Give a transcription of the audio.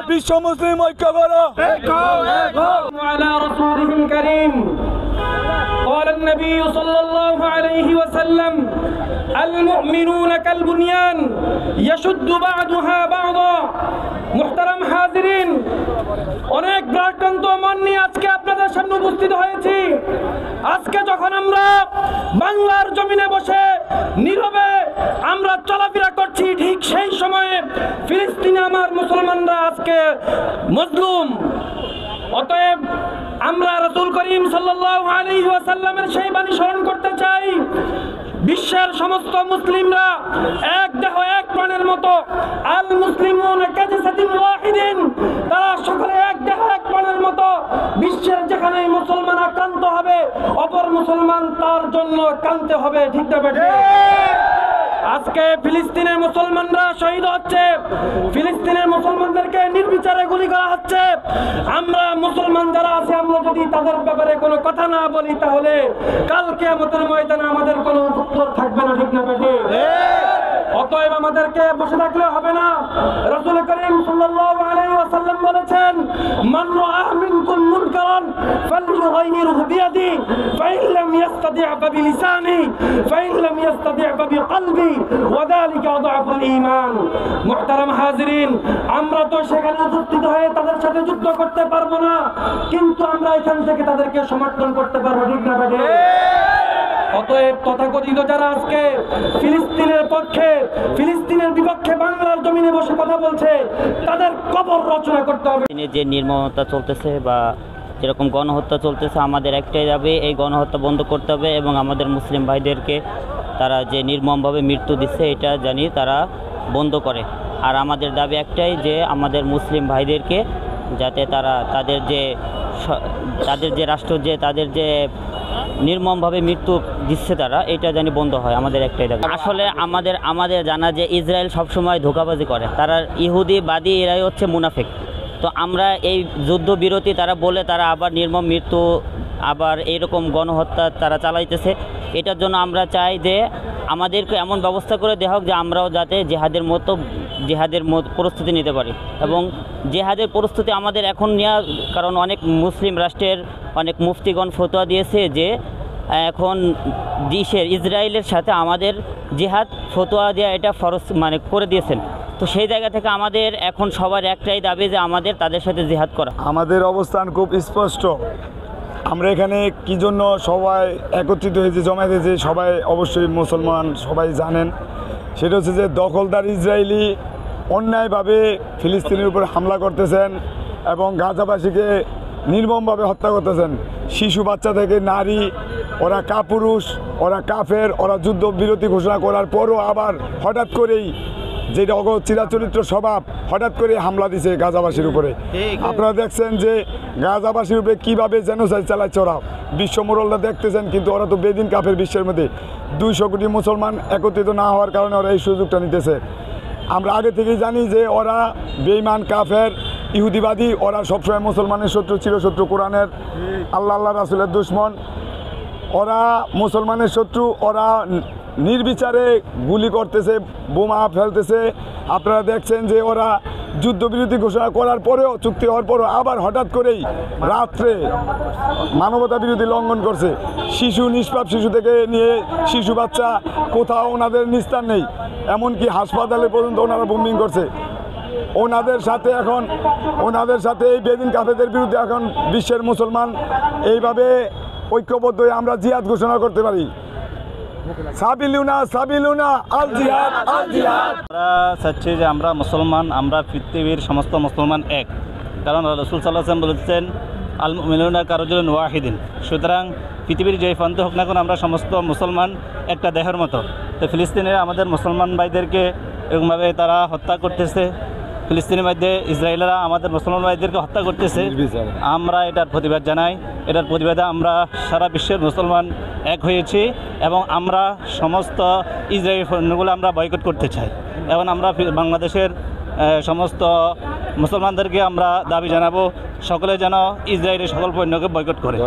বিশ্ব মুসলিম ঐক্য করো। على رسوله الكريم قال النبي صلى الله عليه وسلم المؤمنون كالبنيان يشد بعضها بعضا। মুহতারাম হাজিরিন, অনেক প্রাক্রান্ত মন নিয়ে আজকে আপনাদের সামনে উপস্থিত হয়েছি। আজকে যখন আমরা বাংলার জমিনে বসে নীরবে আমরা চলাফেরা করছি, ঠিক সেই সময়ে ফিলিস্তিনে আমার মুসলমানরা আজকে মজলুম। অতএব আমরা রাসূল করিম সাল্লাল্লাহু আলাইহি ওয়াসাল্লামের সেই বাণী স্মরণ করতে চাই, বিশ্বের সমস্ত মুসলিমরা এক দেহ এক প্রাণের মতো। আল মুসলিমুনা কাজাসাদিন ওয়াহিদিন, তারা সকলে এক দেহ এক প্রাণের মতো। বিশ্বের যেখানে মুসলমান আক্রান্ত হবে, অপর মুসলমান তার জন্য কাঁদতে হবে। ঠিক না বেঠিক? আজকে ফিলিস্তিনের মুসলমানরা শহীদ হচ্ছে, ফিলিস্তিনের মুসলমানদেরকে নির্বিচারে গুলি করা হচ্ছে। আমরা মুসলমান যারা আছে, আমরা যদি তাদের ব্যাপারে কোনো কথা না বলি, তাহলে কাল কিয়ামতের ময়দানে আমাদের কোনো উত্তর থাকবে না। ঠিক না বেঠিক? অতএব আমাদেরকে বসে থাকলে হবে না। রাসূল করিম সাল্লাল্লাহু আলাইহি ওয়াসাল্লাম বলেছেন, মান রাআ মিনকুম মুনকারান ফালইয়ুগাইয়িরহু বিয়াদি ফাইন লাম ইস্তাতি' ফাবিলিসানি ফাইন লাম ইস্তাতি' ফাবিকলবি ওয়া যালিকা আযআফুল ঈমান। মুহতারাম হাজিরিন, আমরা তো সেখানে উপস্থিত হয়ে তাদের সাথে যুদ্ধ করতে পারবো না, কিন্তু আমরা এখান থেকে তাদেরকে সমর্থন করতে পারবো। ঠিক না বেঠিক? অতএব তথাকথিত যারা আজকে ফিলিস্তিনের পক্ষে, ফিলিস্তিনের বিপক্ষে বাংলার জমিনে বসে কথা বলছে, তাদের কবর রচনা করতে হবে। যে নির্মমতা চলতেছে বা যেরকম গণহত্যা চলতেছে, আমাদের একটাই দাবি, এই গণহত্যা বন্ধ করতে হবে এবং আমাদের মুসলিম ভাইদেরকে তারা যে নির্মমভাবে মৃত্যু দিচ্ছে, এটা জানি তারা বন্ধ করে। আর আমাদের দাবি একটাই, যে আমাদের মুসলিম ভাইদেরকে যাতে তারা তাদের যে রাষ্ট্র, যে তাদের যে নির্মমভাবে মৃত্যু দিচ্ছে তারা, এটা জানি বন্ধ হয়। আমাদের একটাই দাবি। আসলে আমাদের জানা যে ইসরায়েল সবসময় ধোঁকাবাজি করে, তারা ইহুদিবাদী, এরাই হচ্ছে মুনাফিক। তো আমরা এই যুদ্ধবিরতি তারা বলে তারা আবার নির্মম মৃত্যু, আবার এইরকম গণহত্যা তারা চালাইতেছে। এটার জন্য আমরা চাই যে আমাদেরকে এমন ব্যবস্থা করে দেওয়া হোক যে আমরাও যাতে জেহাদের প্রস্তুতি নিতে পারি। এবং জেহাদের প্রস্তুতি আমাদের এখন নেওয়া, কারণ অনেক মুসলিম রাষ্ট্রের অনেক মুফতিগণ ফতোয়া দিয়েছে যে এখন ইসরায়েলের সাথে আমাদের জেহাদ ফতোয়া দেওয়া এটা ফরজ করে দিয়েছেন। তো সেই জায়গা থেকে আমাদের এখন সবার একটাই দাবি যে আমাদের তাদের সাথে জেহাদ করা। আমাদের অবস্থান খুব স্পষ্ট। আমরা এখানে কি জন্য সবাই একত্রিত হয়েছে, জমায়েত হয়েছে, সবাই অবশ্যই মুসলমান সবাই জানেন। সেটা হচ্ছে যে দখলদার ইসরায়েলি অন্যায়ভাবে ফিলিস্তিনের উপর হামলা করতেছেন এবং গাজাবাসীকে নির্মমভাবে হত্যা করতেছেন। শিশু বাচ্চা থেকে নারী, ওরা কাপুরুষ, ওরা কাফের, ওরা যুদ্ধবিরতি ঘোষণা করার পরও আবার হঠাৎ করেই, যেটা চিরাচরিত্র স্বভাব, হঠাৎ করে হামলা দিছে গাজাবাসীর উপরে। আপনারা দেখছেন যে গাজাবাসীর উপরে কীভাবে জেনোসাইড চালাচ্ছে ওরা। বিশ্ব মোড়লরা দেখতেছেন, কিন্তু ওরা তো বেদিন কাফের। বিশ্বের মধ্যে 200 কোটি মুসলমান একত্রিত না হওয়ার কারণে ওরা এই সুযোগটা নিতেছে। আমরা আগে থেকেই জানি যে ওরা বেঈমান, কাফের, ইহুদিবাদী। ওরা সবসময় মুসলমানের শত্রু, চিরশত্রু, কোরআনের আল্লাহ রাসূলের দুশমন। ওরা মুসলমানের শত্রু। ওরা নির্বিচারে গুলি করতেছে, বোমা ফেলতেছে। আপনারা দেখছেন যে ওরা যুদ্ধবিরতি ঘোষণা করার পরেও, চুক্তি হওয়ার পরেও আবার হঠাৎ করেই রাত্রে মানবতা বিরোধী লঙ্ঘন করছে। শিশু, নিষ্পাপ শিশু থেকে নিয়ে শিশু বাচ্চা, কোথাও ওনাদের নিস্তার নেই। এমনকি হাসপাতালে পর্যন্ত ওনারা বোম্বিং করছে। ওনাদের সাথে এই বেদিন কাফেরদের বিরুদ্ধে এখন বিশ্বের মুসলমান এইভাবে ঐক্যবদ্ধ হয়ে আমরা জিহাদ ঘোষণা করতে পারি। সাবিলুনা আল জিহাদ, আল জিহাদ। আমরা চাচ্ছি যে আমরা মুসলমান, আমরা পৃথিবীর সমস্ত মুসলমান এক। কারণ রাসূল সাল্লাল্লাহু আলাইহি ওয়াসাল্লাম বলেছেন, আল মুমিনুনা কারাজুলুন ওয়াহিদিন। সুতরাং পৃথিবীর যেই প্রান্তে হোক না কেন, আমরা সমস্ত মুসলমান একটা দেহের মতো। তো ফিলিস্তিনে আমাদের মুসলমান ভাইদেরকে এরকমভাবে তারা হত্যা করতেছে। ফিলিস্তিনের মধ্যে ইসরায়েলরা আমাদের মুসলমান ভাইদেরকে হত্যা করতেছে। আমরা এটার প্রতিবাদ জানাই। এটার প্রতিবাদে আমরা সারা বিশ্বের মুসলমান এক হয়েছি এবং আমরা সমস্ত ইসরায়েলি পণ্যগুলো আমরা বয়কট করতে চাই। এবং আমরা বাংলাদেশের সমস্ত মুসলমানদেরকে আমরা দাবি জানাবো, সকলে যেন ইসরায়েলের সকল পণ্যকে বয়কট করে।